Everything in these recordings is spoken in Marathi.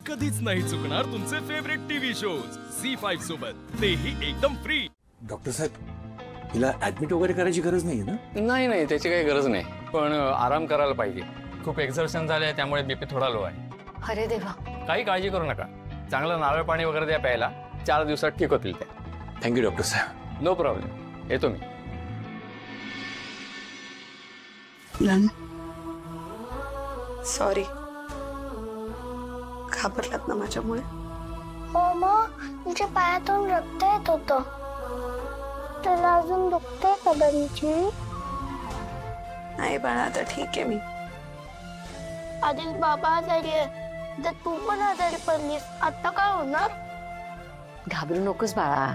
कधीच नाही चुकणार तुमचे फेवरेट टीव्ही शोज झी5 सोबत, तेही एकदम फ्री. डॉक्टर साहेब, हिला ऍडमिट वगैरे करायची गरज नाहीये ना? नाही नाही, त्याची काही गरज नाही, पण आराम करायला पाहिजे. खूप एक्झर्शन झालंय, त्यामुळे बीपी थोडा लो आहे. अरे देवा. काही काळजी करू नका. चांगलं नारळ पाणी वगैरे द्या प्यायला. 4 दिवसात ठीक होतील ते. थँक्यू डॉक्टर साहेब. नो प्रॉब्लेम, येतो मी. सॉरी, घाबरलात ना माझ्यामुळे? हो मग तुमच्या पायातून रक्त येत होतं. तुला अजून दुखतंय का बनीची? नाही बाळा, आता ठीक आहे मी. आधी बाबा आजारी आहे, तर तू पण आजारी पडलीस. आता काय होणार? घाबरू नकोस बाळा.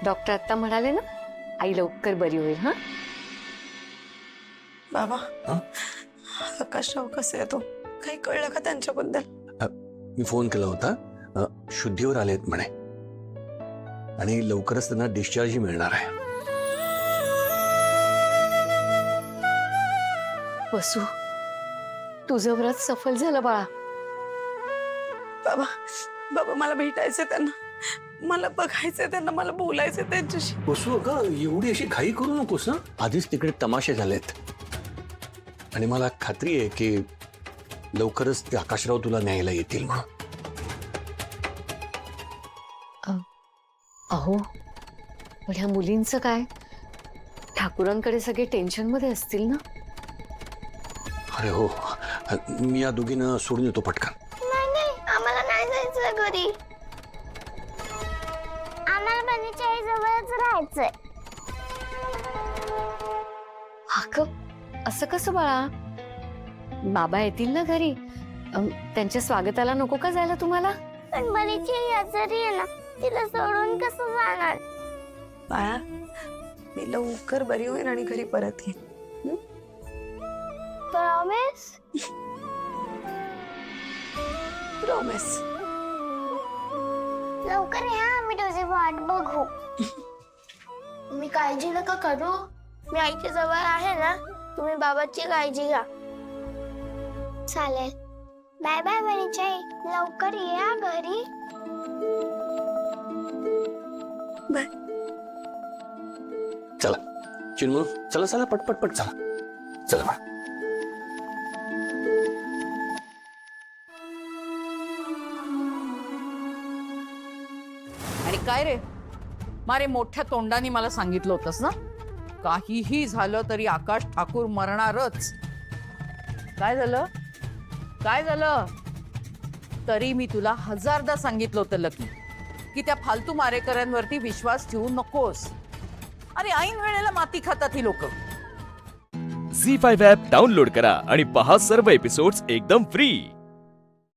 डॉक्टर आता म्हणाले ना, आई लवकर बरी होईल. हा बाबा, हा? आकाशराव कसे आहे तो? काही कळलं का त्यांच्याबद्दल? मी फोन केला होता. शुद्धीवर आलेत म्हणे आणि लवकरच त्यांना डिस्चार्ज मिळणार आहे. वसू, तुझं व्रत सफल झालं बाळा. बाबा, बाबा मला भेटायचंय त्यांना, मला बघायचंय त्यांना, मला बोलायचंय त्यांच्याशी. बसू का एवढी अशी घाई करू नकोस ना. आधीच तिकडे तमाशे झालेत आणि मला खात्री आहे की लवकरच ते आकाशराव तुला न्यायला येतील म्हणून. अहो, पण ह्या मुलींचं काय? ठाकूरांकडे सगळे टेन्शन मध्ये असतील ना. अरे हो, मी या दोघींना सोडून येतो पटकन. नाही, आम्हाला नाही जायचंय घरी. आम्हाला बनीच्या आई जवळच राहायचंय. हाक, असं कसं बाळा? बाबा येतील ना घरी. त्यांच्या स्वागताला नको का जायला तुम्हाला? पण बनीची आई आजारी आहे ना, तिला सोडून कसं जाणार? बाळा, मी लवकर बरी होईल आणि घरी परत येईन. प्रॉमिस? प्रॉमिस. लवकर या, आम्ही तुझी वाट बघू. मी काळजी नका करू, मी आईच्या जवळ आहे ना. तुम्ही बाबाची काळजी घ्या. चालेल. बाय बाय बनीची आई, लवकर या घरी. बाय. चला चिन्मू, चला चला पटपट पट चला. चला बा. आणि काय रे, मारे मोठ्या तोंडाने मला सांगितलं होतंस ना, काहीही झालं तरी आकाश ठाकूर मरणारच. काय झालं? काय झालं? तरी मी तुला 1000दा सांगितलं होतं लकी, की त्या फालतू मारेकऱ्यांवरती विश्वास ठेवू नकोस. अरे ऐन वेळेला माती खातात ही लोक. झी5 ॲप डाउनलोड करा आणि पहा सर्व एपिसोड्स एकदम फ्री.